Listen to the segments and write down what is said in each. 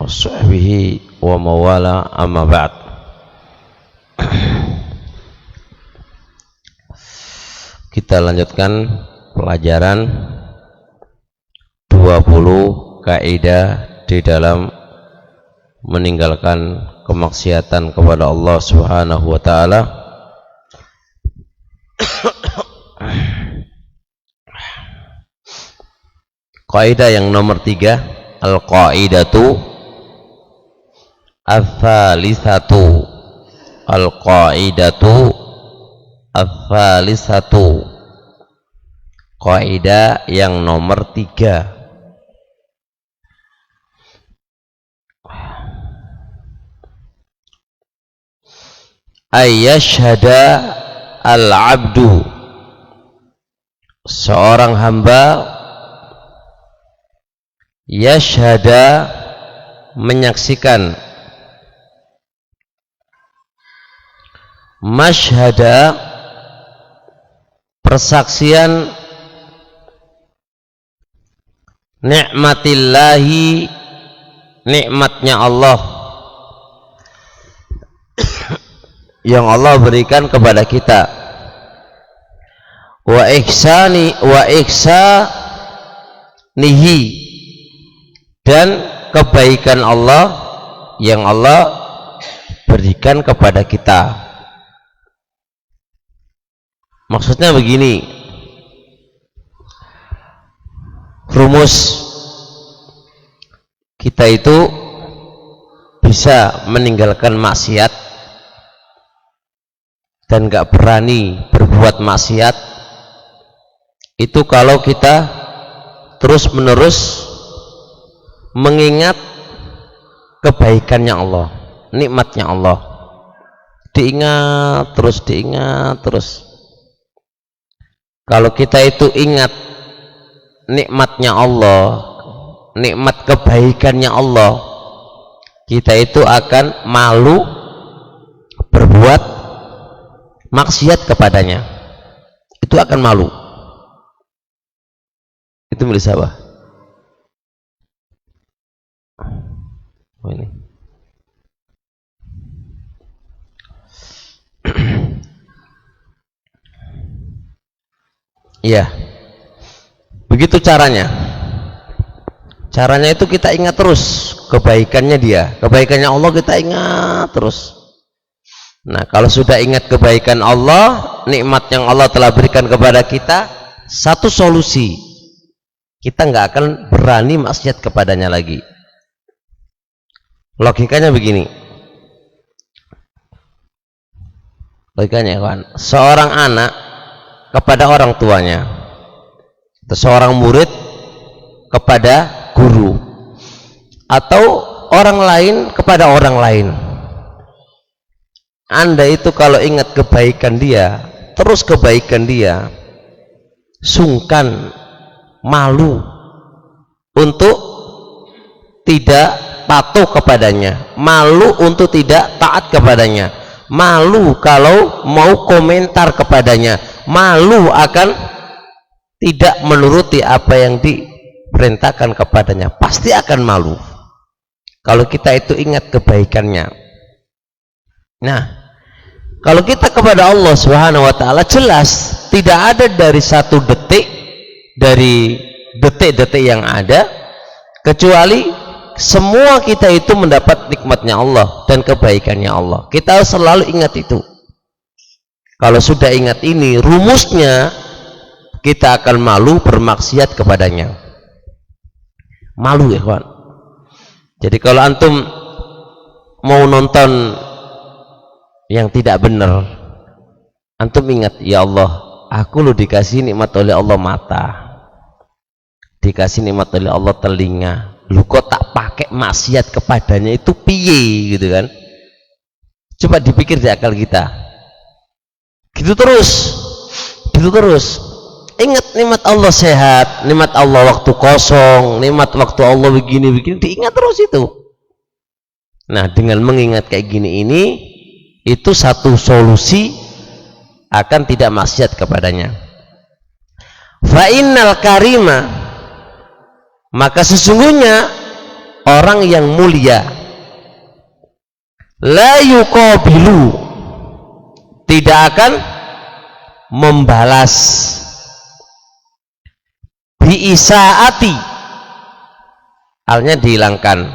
wasahbihi wa mawala amma ba'd. Kita lanjutkan pelajaran 20 kaidah di dalam meninggalkan kemaksiatan kepada Allah Subhanahu wa taala. Kaidah yang nomor 3, al-qaidatu al-thalithatu. Al-qaidatu al-thalithatu, kaidah yang nomor 3. Ayyashhada al-abdu, seorang hamba, yashhada, menyaksikan, masyhada, persaksian, nikmatillahi, nikmatnya Allah yang Allah berikan kepada kita, wa ihsanihi, dan kebaikan Allah yang Allah berikan kepada kita. Maksudnya begini, rumus kita itu bisa meninggalkan maksiat dan gak berani berbuat maksiat itu kalau kita terus menerus mengingat kebaikannya Allah, nikmatnya Allah, diingat terus. Kalau kita itu ingat nikmatnya Allah, nikmat kebaikannya Allah, kita itu akan malu berbuat maksiat kepadanya. Itu akan malu. Itu milik siapa? Oh, ini. Iya, begitu caranya. Caranya itu kita ingat terus kebaikannya dia, kebaikannya Allah kita ingat terus. Nah, kalau sudah ingat kebaikan Allah, nikmat yang Allah telah berikan kepada kita, satu solusi, kita nggak akan berani maksiat kepadanya lagi. Logikanya begini. Logikanya, kawan, seorang anak kepada orang tuanya, seorang murid kepada guru, atau orang lain kepada orang lain. Anda itu kalau ingat kebaikan dia, terus kebaikan dia, sungkan, malu untuk tidak patuh kepadanya, malu untuk tidak taat kepadanya, malu kalau mau komentar kepadanya, malu akan tidak menuruti apa yang diperintahkan kepadanya, pasti akan malu kalau kita itu ingat kebaikannya. Nah, kalau kita kepada Allah Subhanahu wa taala, jelas tidak ada dari satu detik dari detik-detik yang ada kecuali semua kita itu mendapat nikmatnya Allah dan kebaikannya Allah. Kita harus selalu ingat itu. Kalau sudah ingat ini, rumusnya kita akan malu bermaksiat kepadanya. Malu, ya kawan. Jadi kalau antum mau nonton yang tidak benar, antum ingat, ya Allah, aku lo dikasih nikmat oleh Allah mata, dikasih nikmat oleh Allah telinga, lu kok tak pakai maksiat kepadanya, itu piye gitu kan? Coba dipikir di akal kita. Gitu terus. Ingat nikmat Allah sehat, nikmat Allah waktu kosong, nikmat waktu Allah begini, diingat terus itu. Nah, dengan mengingat kayak gini ini, itu satu solusi akan tidak maksiat kepadanya. Fa innal karima, maka sesungguhnya orang yang mulia, la yuqabilu, tidak akan membalas, biisaati, halnya dihilangkan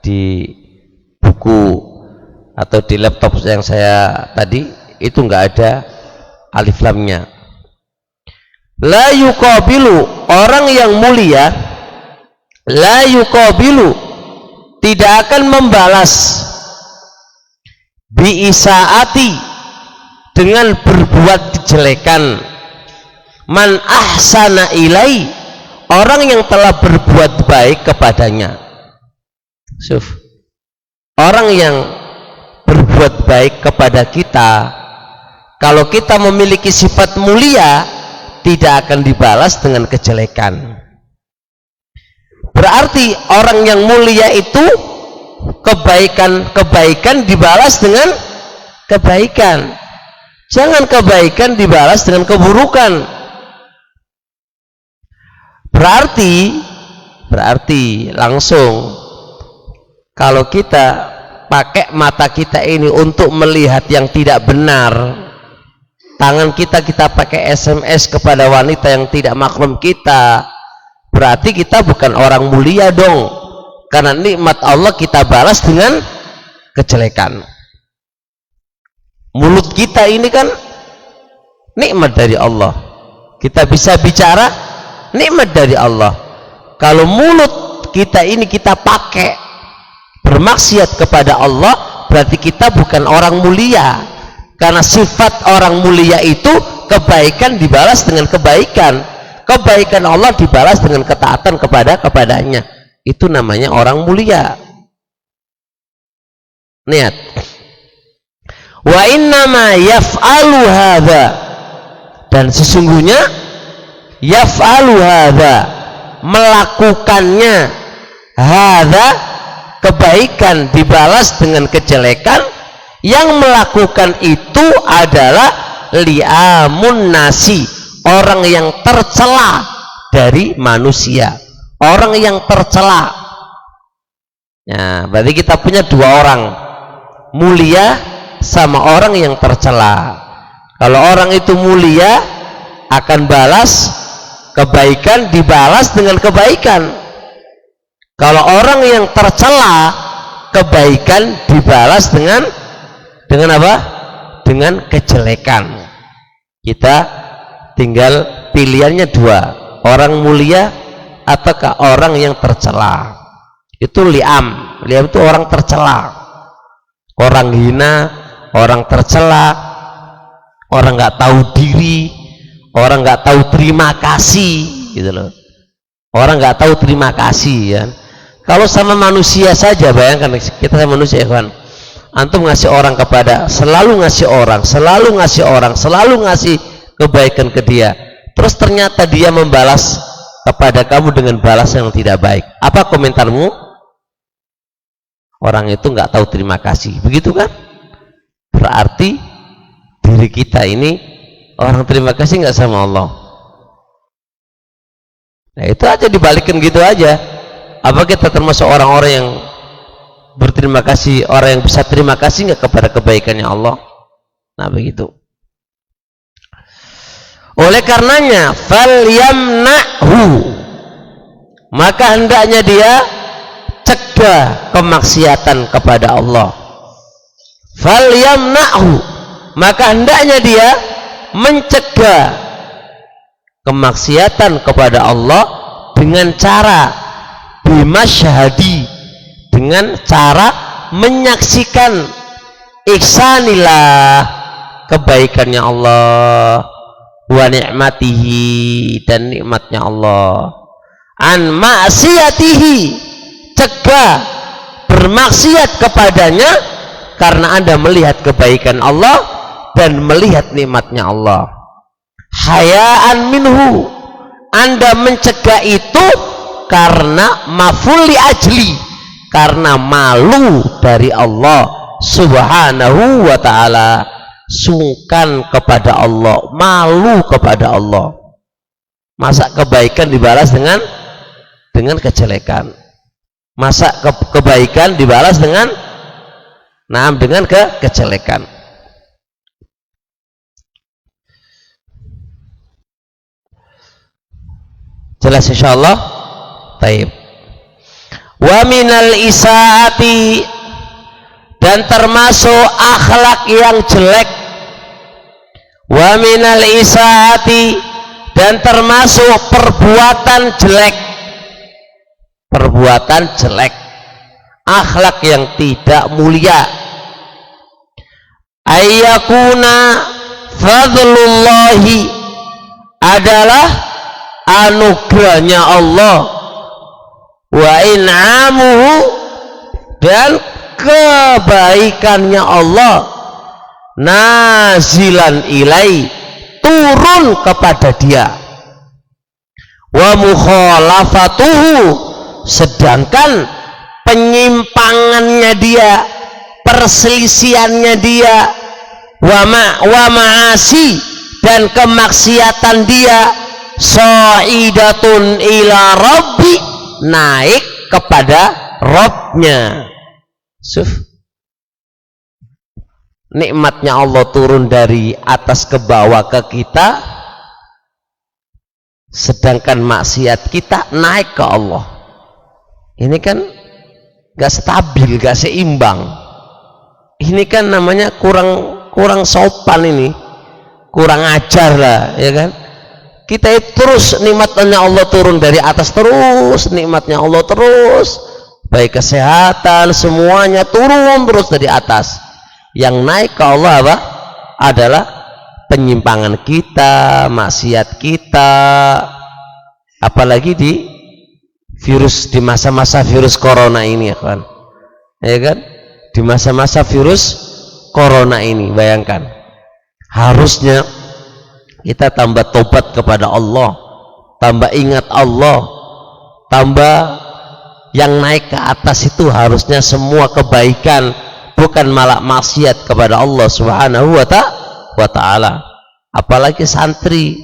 di buku atau di laptop yang saya tadi itu nggak ada alif lamnya. La yuqabilu, orang yang mulia, la yuqabilu, tidak akan membalas, biisaati, dengan berbuat kejelekan, man ahsana ilai, orang yang telah berbuat baik kepadanya. Orang yang berbuat baik kepada kita, kalau kita memiliki sifat mulia, tidak akan dibalas dengan kejelekan. Berarti orang yang mulia itu kebaikan dibalas dengan kebaikan. Jangan kebaikan dibalas dengan keburukan. Berarti langsung kalau kita pakai mata kita ini untuk melihat yang tidak benar, tangan kita pakai SMS kepada wanita yang tidak mahram kita, berarti kita bukan orang mulia dong, karena nikmat Allah kita balas dengan kejelekan. Mulut kita ini kan nikmat dari Allah, kita bisa bicara, nikmat dari Allah. Kalau mulut kita ini kita pakai bermaksiat kepada Allah, berarti kita bukan orang mulia, karena sifat orang mulia itu kebaikan dibalas dengan kebaikan, kebaikan Allah dibalas dengan ketaatan kepadanya. Itu namanya orang mulia. Niat. Wa innama yaf'alu hadza, dan sesungguhnya yaf'alu hadza, melakukannya, hadza, kebaikan dibalas dengan kejelekan, yang melakukan itu adalah li'amun nasi, orang yang tercela dari manusia, orang yang tercela. Nah, berarti kita punya dua orang, mulia sama orang yang tercela. Kalau orang itu mulia akan balas kebaikan, dibalas dengan kebaikan. Kalau orang yang tercela, kebaikan dibalas dengan apa? Dengan kejelekan. Kita tinggal pilihannya dua, orang mulia ataukah orang yang tercela. Itu li'am. Li'am itu orang tercela, orang hina, orang tercela, orang nggak tahu diri, orang nggak tahu terima kasih, gitu loh. Orang nggak tahu terima kasih, ya. Kalau sama manusia saja, bayangkan kita sama manusia, kan, antum ngasih orang kepada, selalu ngasih orang, selalu ngasih kebaikan ke dia, terus ternyata dia membalas kepada kamu dengan balasan yang tidak baik, apa komentarmu? Orang itu nggak tahu terima kasih, begitu kan? Berarti diri kita ini orang terima kasih nggak sama Allah. Nah, itu aja dibalikin gitu aja. Apa kita termasuk orang-orang yang berterima kasih, orang yang bisa terima kasih nggak kepada kebaikannya Allah? Nah, begitu. Oleh karenanya, falyamna'hu, maka hendaknya dia cegah kemaksiatan kepada Allah. Falyamna'hu, maka hendaknya dia mencegah kemaksiatan kepada Allah dengan cara bimasyhadi, dengan cara menyaksikan ihsanillah, kebaikannya Allah, wa ni'matihi, dan nikmatnya Allah, an ma'siyatihi, cegah bermaksiat kepadanya, karena Anda melihat kebaikan Allah dan melihat nikmatnya Allah. Hayaan minhu, Anda mencegah itu karena mafuli ajli, karena malu dari Allah subhanahu wa ta'ala, sungkan kepada Allah, malu kepada Allah. Masa kebaikan dibalas dengan kejelekan? Masa kebaikan dibalas dengan kejelekan. Jelas insyaallah. Taib. Wa minal isaati, dan termasuk akhlak yang jelek. Wa minal isaati, dan termasuk perbuatan jelek. Perbuatan jelek, akhlak yang tidak mulia. Ayyakuna fadlullahi, adalah anugerahnya Allah, wa in'amuhu, dan kebaikannya Allah, nazilan ilai, turun kepada dia, wa mukhalafatuhu, sedangkan penyimpangannya dia, perselisihannya dia, wa ma'asi, dan kemaksiatan dia, sa'idatun ila rabbi, naik kepada Rabbnya. Nikmatnya Allah turun dari atas ke bawah ke kita, sedangkan maksiat kita naik ke Allah. Ini kan gak stabil, gak seimbang. Ini kan namanya kurang sopan, ini kurang ajar lah, ya kan. Kita itu terus nikmatnya Allah turun dari atas, terus nikmatnya Allah terus, baik kesehatan semuanya turun terus dari atas. Yang naik ke Allah apa? Adalah penyimpangan kita, maksiat kita, apalagi di masa-masa virus corona ini, ya kan? Ya kan? Di masa-masa virus corona ini, bayangkan, harusnya kita tambah tobat kepada Allah, tambah ingat Allah, tambah yang naik ke atas itu harusnya semua kebaikan, bukan malah maksiat kepada Allah Subhanahu wa ta'ala. Apalagi santri,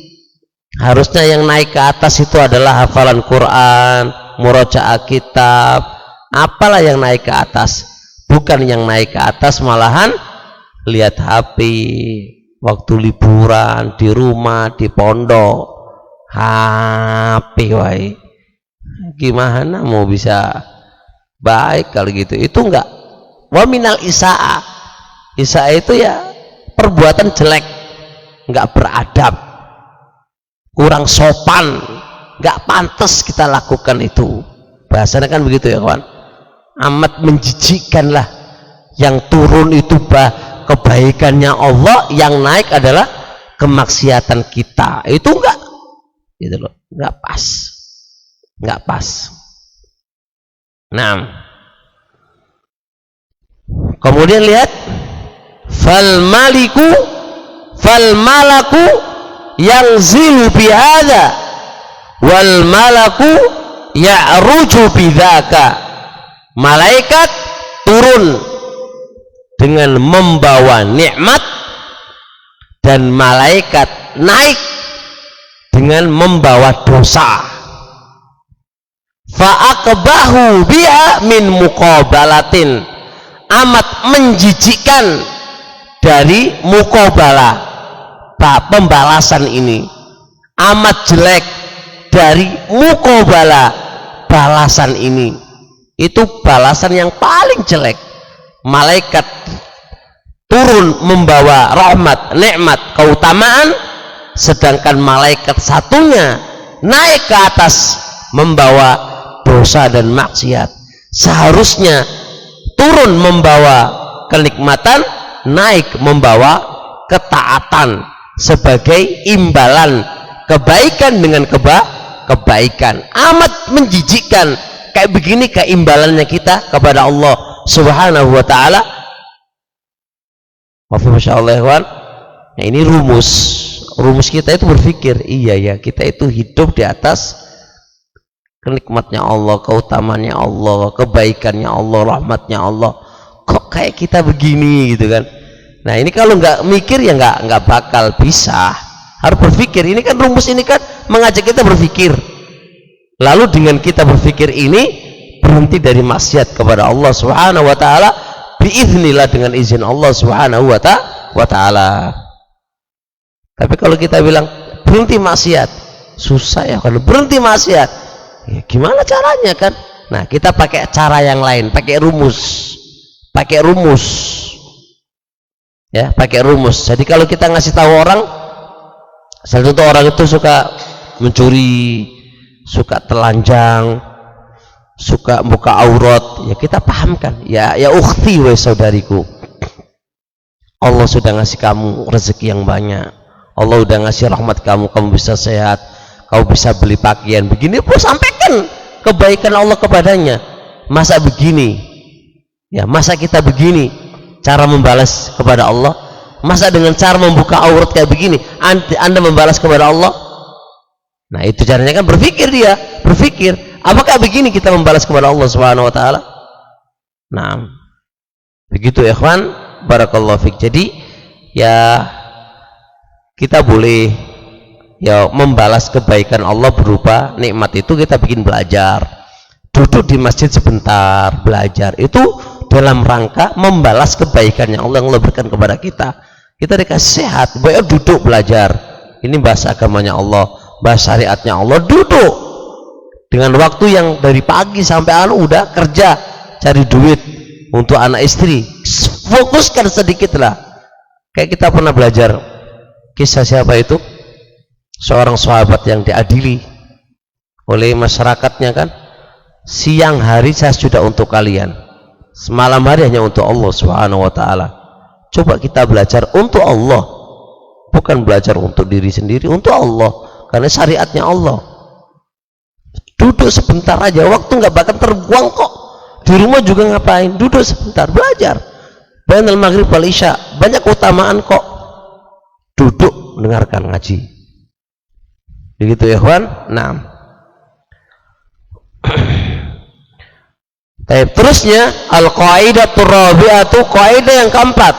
harusnya yang naik ke atas itu adalah hafalan Quran, murojaah kitab, apalah yang naik ke atas, bukan yang naik ke atas malahan lihat HP waktu liburan di rumah, di pondok, HP wae. Gimana mau bisa baik kalau gitu? Itu enggak. Wa minal isa'a, isa'a itu ya perbuatan jelek, enggak beradab, kurang sopan, enggak pantas kita lakukan itu. Bahasanya kan begitu ya kawan. Amat menjijikkan lah. Yang turun itu kebaikannya Allah, yang naik adalah kemaksiatan kita. Itu enggak, gitu loh, enggak pas, enggak pas. Nah, kemudian lihat, fal malaku yang zilu bihada, wal malaku ya'ruju bidhaka. Malaikat turun dengan membawa nikmat, dan malaikat naik dengan membawa dosa. Fa'aqbahu biha min muqabalatin, amat menjijikkan dari muqabalah, pembalasan ini amat jelek dari muqabalah, balasan ini. Itu balasan yang paling jelek. Malaikat turun membawa rahmat, nikmat, keutamaan, sedangkan malaikat satunya naik ke atas membawa dosa dan maksiat. Seharusnya turun membawa kenikmatan, naik membawa ketaatan sebagai imbalan kebaikan dengan kebaikan. Amat menjijikkan kayak begini keimbalannya kita kepada Allah Subhanahu wa ta'ala. Masya Allah, kawan. Nah, ini rumus kita itu berpikir, iya ya, kita itu hidup di atas kenikmatnya Allah, keutamannya Allah, kebaikannya Allah, rahmatnya Allah. Kok kayak kita begini gitu kan. Nah, ini kalau nggak mikir ya nggak bakal bisa. Harus berpikir. Ini kan rumus ini kan mengajak kita berpikir. Lalu dengan kita berpikir ini, berhenti dari maksiat kepada Allah Subhanahu wa taala biiznillah, dengan izin Allah Subhanahu wa taala. Tapi kalau kita bilang berhenti maksiat, susah ya kalau berhenti maksiat. Ya, gimana caranya kan? Nah, kita pakai cara yang lain, pakai rumus. Ya, pakai rumus. Jadi kalau kita ngasih tahu orang, salah satu orang itu suka mencuri, suka telanjang, suka buka aurat, ya kita pahamkan. Ya ukhti, wahai saudariku, Allah sudah ngasih kamu rezeki yang banyak. Allah udah ngasih rahmat kamu bisa sehat, kamu bisa beli pakaian begini, pun sampaikan kebaikan Allah kepadanya. Masa begini? Ya, masa kita begini cara membalas kepada Allah? Masa dengan cara membuka aurat kayak begini Anda membalas kepada Allah? Nah, itu caranya kan berpikir, apakah begini kita membalas kepada Allah Subhanahu wa taala? Nah, begitu ikhwan, barakallahu fik. Jadi ya kita boleh ya membalas kebaikan Allah berupa nikmat itu kita bikin belajar, duduk di masjid sebentar belajar, itu dalam rangka membalas kebaikan yang Allah berikan kepada kita. Kita dikasih sehat, boleh duduk belajar, ini bahasa agamanya Allah, bahasa syariatnya Allah, duduk dengan waktu yang dari pagi sampai udah kerja cari duit untuk anak istri, fokuskan sedikit lah. Kayak kita pernah belajar kisah siapa itu, seorang sahabat yang diadili oleh masyarakatnya kan, siang hari saya sudah untuk kalian, semalam hari hanya untuk Allah Subhanahu wa taala. Coba kita belajar untuk Allah, bukan belajar untuk diri sendiri, untuk Allah, karena syariatnya Allah. Duduk sebentar aja, waktu nggak bakal terbuang kok. Di rumah juga ngapain, duduk sebentar belajar. Bainal maghrib wal isya, banyak keutamaan kok. Duduk dengarkan ngaji. Begitu ya kawan. Nah, terusnya al-qaidatur rabi'atu, kaidah yang keempat,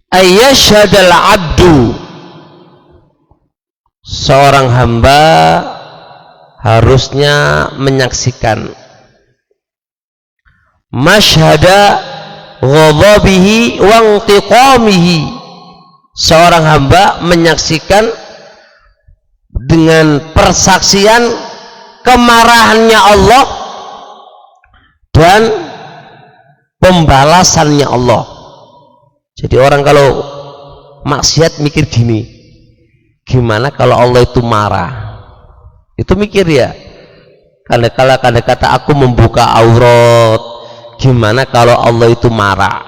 ayyashhadal abdu, seorang hamba harusnya menyaksikan masyhada ghadabihi wa intiqamihi, seorang hamba menyaksikan dengan persaksian kemarahannya Allah dan pembalasannya Allah. Jadi orang kalau maksiat mikir gini, gimana kalau Allah itu marah? Itu mikir ya. Kalau kata aku membuka aurat, gimana kalau Allah itu marah?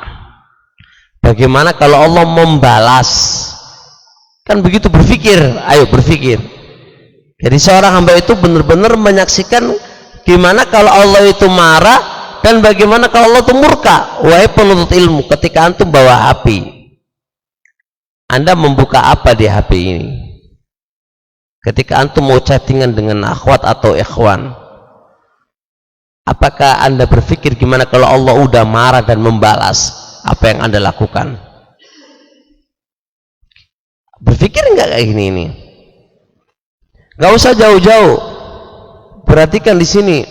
Bagaimana kalau Allah membalas? Kan begitu berpikir, ayo berpikir. Jadi seorang hamba itu benar-benar menyaksikan gimana kalau Allah itu marah, dan bagaimana kalau Allah itu murka. Wahai penuntut ilmu, ketika antum bawa HP, Anda membuka apa di HP ini? Ketika antum mau chattingan dengan akhwat atau ikhwan, apakah Anda berpikir gimana kalau Allah udah marah dan membalas apa yang Anda lakukan? Berpikir enggak kayak gini ini? Gak usah jauh-jauh. Perhatikan di sini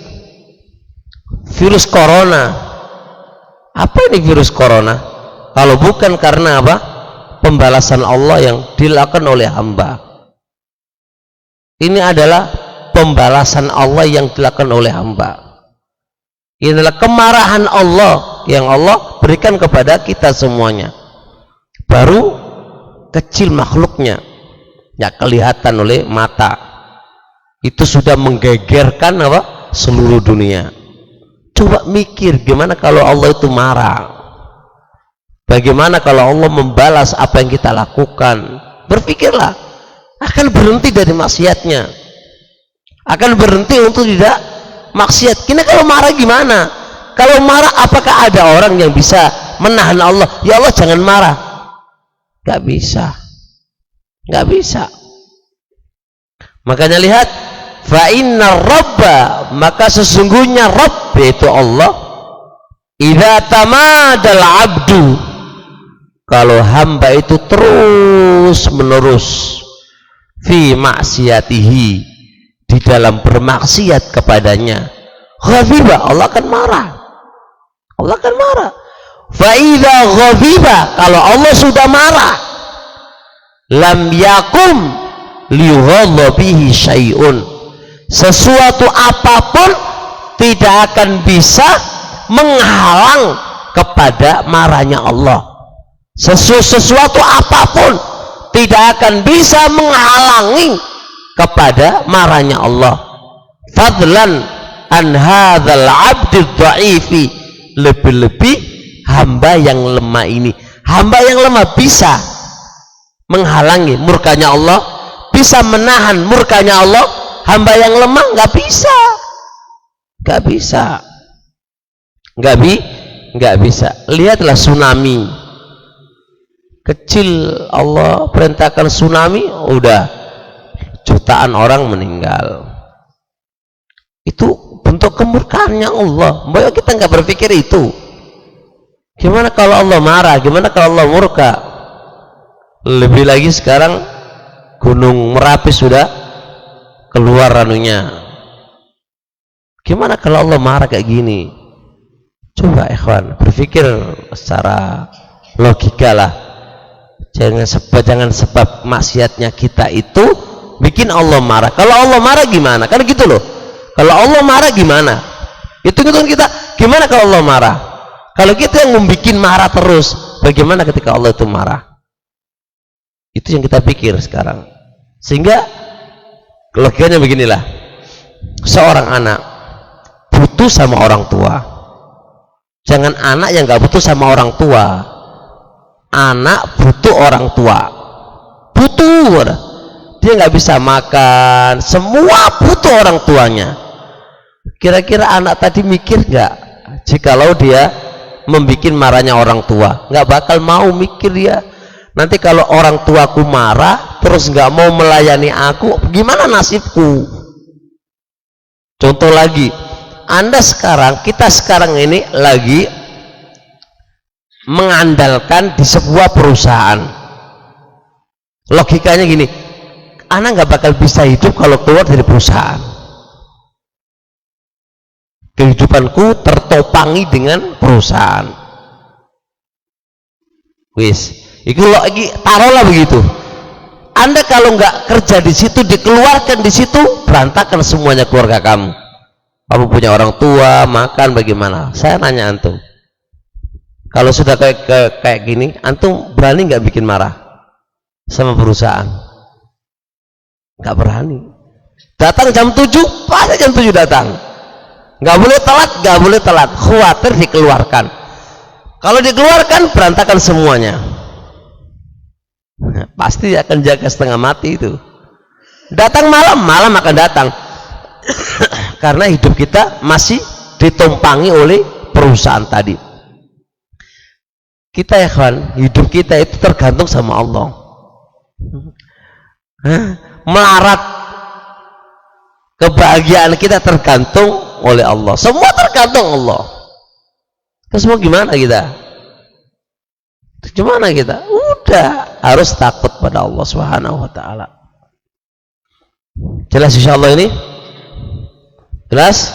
virus corona. Apa ini virus corona? Kalau bukan karena apa? Pembalasan Allah yang dilakukan oleh hamba. Ini adalah pembalasan Allah yang dilakukan oleh hamba. Ini adalah kemarahan Allah yang Allah berikan kepada kita semuanya. Baru kecil makhluknya, ya kelihatan oleh mata, itu sudah menggegerkan apa? Seluruh dunia. Coba mikir gimana kalau Allah itu marah, bagaimana kalau Allah membalas apa yang kita lakukan. Berpikirlah, akan berhenti dari maksiatnya, akan berhenti untuk tidak maksiat. Kini kalau marah gimana? Kalau marah, apakah ada orang yang bisa menahan Allah? Ya Allah jangan marah. Gak bisa, gak bisa. Makanya lihat, fa inna rabba, maka sesungguhnya Rabb yaitu Allah, idza tamadal abdu, kalau hamba itu terus menerus fi maksiatihi, di dalam bermaksiat kepadanya, ghadiba, Allah akan marah. Allah akan marah. Fa idza ghadiba, kalau Allah sudah marah, lam yakum lighadabihi syai'un, sesuatu apapun tidak akan bisa menghalang kepada marahnya Allah. Sesuatu apapun tidak akan bisa menghalangi kepada marahnya Allah. Fadlan an hadzal 'abdid dha'ifi, lebih-lebih hamba yang lemah ini. Hamba yang lemah bisa menghalangi murkanya Allah, bisa menahan murkanya Allah. Hamba yang lemah nggak bisa, nggak bisa. Lihatlah tsunami kecil, Allah perintahkan tsunami, udah jutaan orang meninggal. Itu bentuk kemurkaannya Allah. Bahwa kita nggak berpikir itu. Gimana kalau Allah marah? Gimana kalau Allah murka? Lebih lagi sekarang Gunung Merapi sudah keluar anunya. Gimana kalau Allah marah kayak gini? Coba ikhwan berpikir secara logika lah. Jangan sebab maksiatnya kita itu bikin Allah marah. Kalau Allah marah gimana? Kan gitu loh. Kalau Allah marah gimana? Hitung-hitung kita, gimana kalau Allah marah? Kalau kita yang membuat marah terus, bagaimana ketika Allah itu marah? Itu yang kita pikir sekarang. Sehingga logikanya beginilah. Seorang anak butuh sama orang tua. Jangan anak yang gak butuh sama orang tua. Anak butuh orang tua. Butuh. Dia nggak bisa makan, semua butuh orang tuanya. Kira-kira anak tadi mikir nggak jikalau dia membuat marahnya orang tua? Nggak bakal mau mikir dia. Nanti kalau orang tuaku marah terus nggak mau melayani aku, gimana nasibku? Contoh lagi, kita sekarang ini lagi mengandalkan di sebuah perusahaan. Logikanya gini, anak nggak bakal bisa hidup kalau keluar dari perusahaan. Kehidupanku tertopangi dengan perusahaan. Wis, itu lagi taruhlah begitu. Anda kalau nggak kerja di situ, dikeluarkan di situ, berantakan semuanya keluarga kamu. Kamu punya orang tua, makan bagaimana? Saya nanya antum, kalau sudah kayak gini, antum berani nggak bikin marah sama perusahaan? Nggak berani. Datang jam 7, pasti jam 7 datang. Nggak boleh telat, khawatir dikeluarkan. Kalau dikeluarkan berantakan semuanya. Pasti akan jaga setengah mati itu. Datang malam akan datang. Karena hidup kita masih ditumpangi oleh perusahaan tadi. Kita ya kawan, hidup kita itu tergantung sama Allah. Melarat kebahagiaan kita tergantung oleh Allah. Semua tergantung Allah. Terus mau gimana kita? Udah harus takut pada Allah Subhanahu wa taala. Jelas insyaallah ini? Jelas?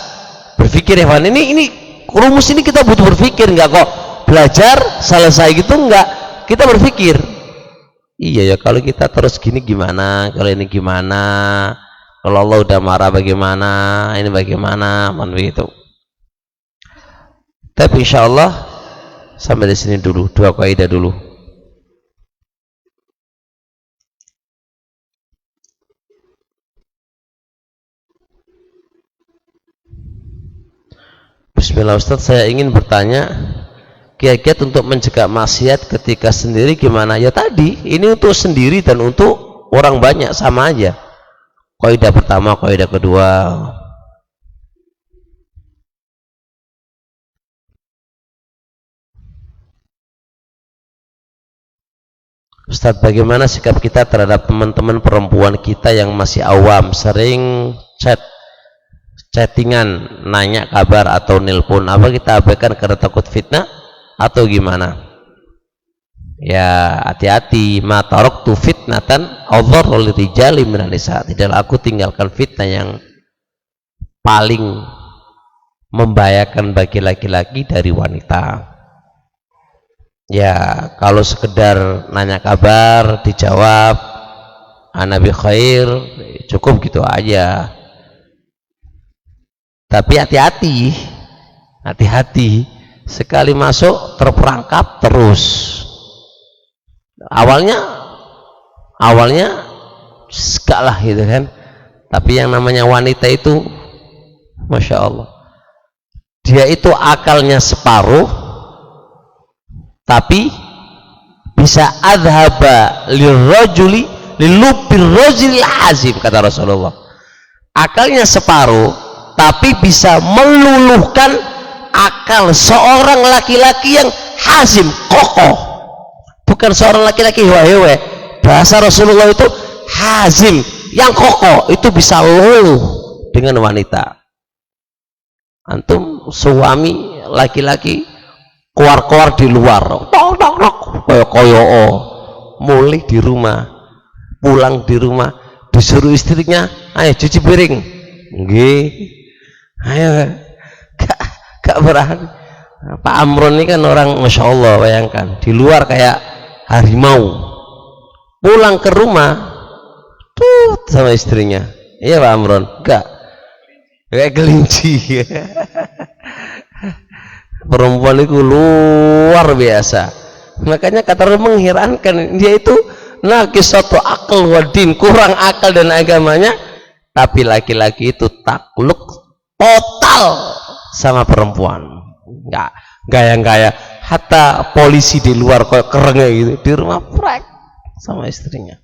Berpikir ya, ini rumus ini kita butuh berpikir, enggak kok belajar selesai gitu enggak. Kita berpikir. Iya ya, kalau kita terus gini gimana? Kalau ini gimana? Kalau Allah udah marah bagaimana? Ini bagaimana? Begitu. Tapi insya Allah sampai di sini dulu, 2 kaidah dulu. Bismillah Ustaz, saya ingin bertanya kiat-kiat untuk mencegah maksiat ketika sendiri gimana? Ya tadi, ini untuk sendiri dan untuk orang banyak sama aja. Kaidah pertama, kaidah kedua. Ustadz, bagaimana sikap kita terhadap teman-teman perempuan kita yang masih awam, sering chattingan, nanya kabar atau nelpon? Apa kita abaikan karena takut fitnah atau gimana? Ya hati-hati, ma taraktu fitnatan adharra lirijali minan nisa. Tidaklah aku tinggalkan fitnah yang paling membahayakan bagi laki-laki dari wanita. Ya kalau sekedar nanya kabar dijawab ana bi khair, cukup gitu aja. Tapi hati-hati, hati-hati, sekali masuk terperangkap terus. Awalnya enggak lah gitu kan, tapi yang namanya wanita itu Masya Allah, dia itu akalnya separuh tapi bisa adhaba lirrajuli lilubir rajulil azim, kata Rasulullah. Akalnya separuh tapi bisa meluluhkan akal seorang laki-laki yang hazim, kokoh. Bukan seorang laki-laki hewe-hewe. Bahasa Rasulullah itu hazim, yang kokoh, itu bisa luluh dengan wanita. Antum suami laki-laki keluar-keluar di luar, koyo mulai di rumah, pulang di rumah disuruh istrinya, ayo cuci piring, nggih, ayo, gak berani. Pak Amron ini kan orang Masya Allah, bayangkan di luar kayak harimau, pulang ke rumah tuh sama istrinya. Iya Pak Amron, enggak kayak kelinci. Perempuan itu luar biasa, makanya kata orang mengherankan, dia itu naqisatu akal wadin, kurang akal dan agamanya, tapi laki-laki itu takluk total sama perempuan. Enggak gaya-gaya, hatta polisi di luar kayak kerengnya gitu, di rumah prek sama istrinya.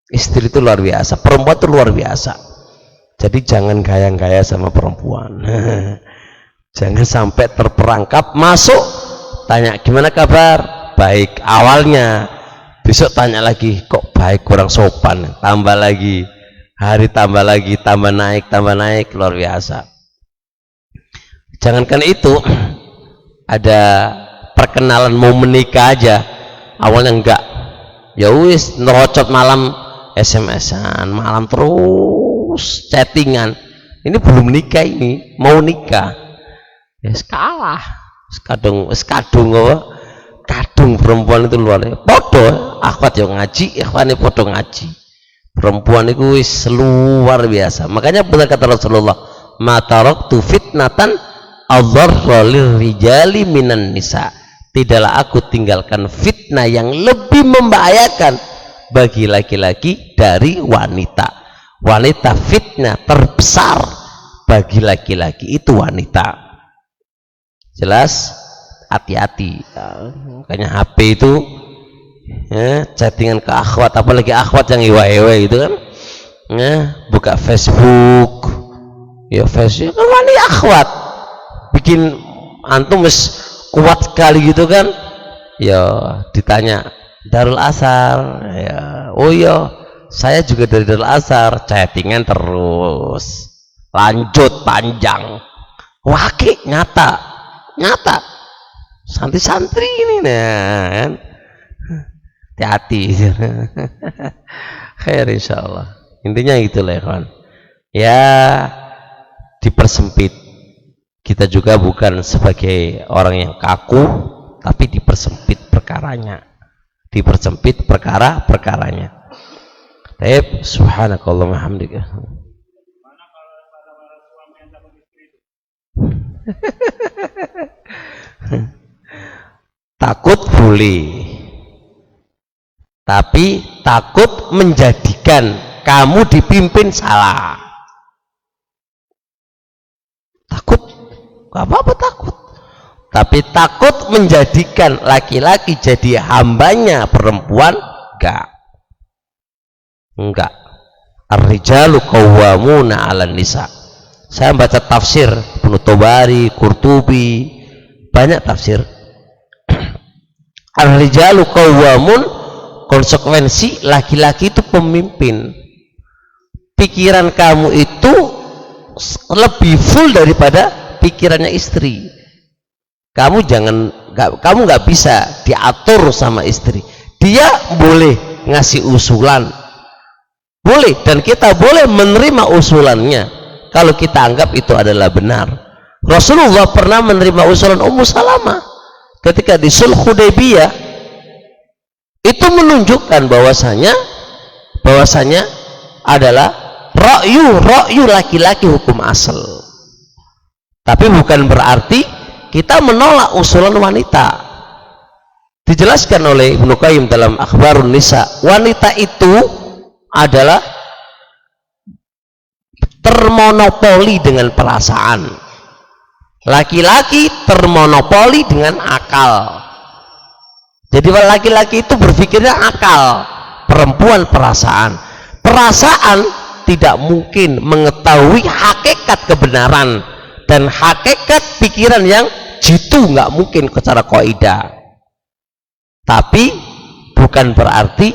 Istri itu luar biasa, perempuan itu luar biasa. Jadi jangan gaya-gaya sama perempuan. Jangan sampai terperangkap, masuk tanya gimana kabar, baik awalnya, besok tanya lagi kok baik kurang sopan, tambah lagi, hari tambah lagi, tambah naik, luar biasa. Jangankan itu, ada perkenalan mau menikah aja, awalnya enggak, ya wis nerocot malam SMS-an, malam terus chattingan, ini belum nikah, ini mau nikah. Ya kalah, kadung apa? Kadung perempuan itu luar biasa. Podo akhwat yang ngaji, ikhwan podo ngaji. Perempuan itu wis luar biasa. Makanya benar kata Rasulullah, ma taraktu fitnatan adharra lirijali minan nisa. Tidaklah aku tinggalkan fitnah yang lebih membahayakan bagi laki-laki dari wanita. Wanita, fitnah terbesar bagi laki-laki itu wanita. Jelas, hati-hati. Makanya HP itu ya, chattingan ke akhwat, apalagi akhwat yang iwa-iwa gitu kan ya, buka Facebook ya, Facebook kan wani akhwat bikin antum mes kuat sekali gitu kan ya, ditanya Darul Asar ya, oh iya saya juga dari Darul Asar, chattingan terus lanjut panjang, wakil nyata santri-santri ini nah kan, hati-hati. Khair insyaallah, intinya itulah kawan ya, dipersempit. Kita juga bukan sebagai orang yang kaku, tapi dipersempit perkaranya, dipersempit perkaranya. Taib, subhanakallahumma hamdika. Takut boleh, tapi takut menjadikan kamu dipimpin salah. Takut, gak apa-apa takut, tapi takut menjadikan laki-laki jadi hambanya perempuan, enggak. Ar-rijalu qawwamuna 'alan nisa. Saya baca tafsir Ibnu Tabari, Qurtubi, banyak tafsir. Ar-rijalu qawwamun, konsekuensi laki-laki itu pemimpin. Pikiran kamu itu lebih full daripada pikirannya istri. kamu nggak bisa diatur sama istri. Dia boleh ngasih usulan, boleh, dan kita boleh menerima usulannya kalau kita anggap itu adalah benar. Rasulullah pernah menerima usulan Ummu Salamah ketika di Sulh Hudaybiyah. Itu menunjukkan bahwasanya adalah ra'yu laki-laki hukum asal. Tapi bukan berarti kita menolak usulan wanita. Dijelaskan oleh Ibnu Qayyim dalam Akhbarun Nisa, wanita itu adalah termonopoli dengan perasaan, laki-laki termonopoli dengan akal. Jadi laki-laki itu berpikirnya akal, perempuan perasaan. Perasaan tidak mungkin mengetahui hakikat kebenaran dan hakikat pikiran yang jitu, nggak mungkin secara kaidah. Tapi bukan berarti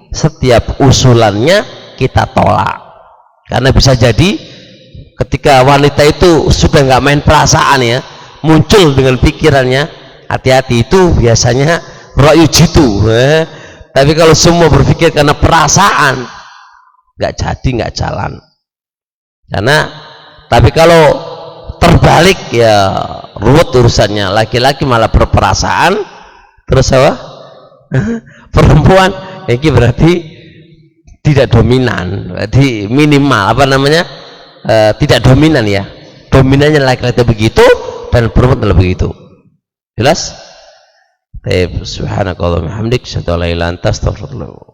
setiap usulannya kita tolak, karena bisa jadi ketika wanita itu sudah nggak main perasaan ya, muncul dengan pikirannya, hati-hati, itu biasanya ra'yu jitu. Tapi kalau semua berpikir karena perasaan, nggak jadi, nggak jalan. Tapi kalau terbalik ya ruwet urusannya, laki-laki malah berperasaan, terus apa? Perempuan ini berarti tidak dominan, berarti minimal tidak dominan ya. Dominannya laki-laki begitu dan perempuan begitu. Jelas? Subhanakallahumma hamdik, asyhadu an la ilaha illa anta, astaghfirullah.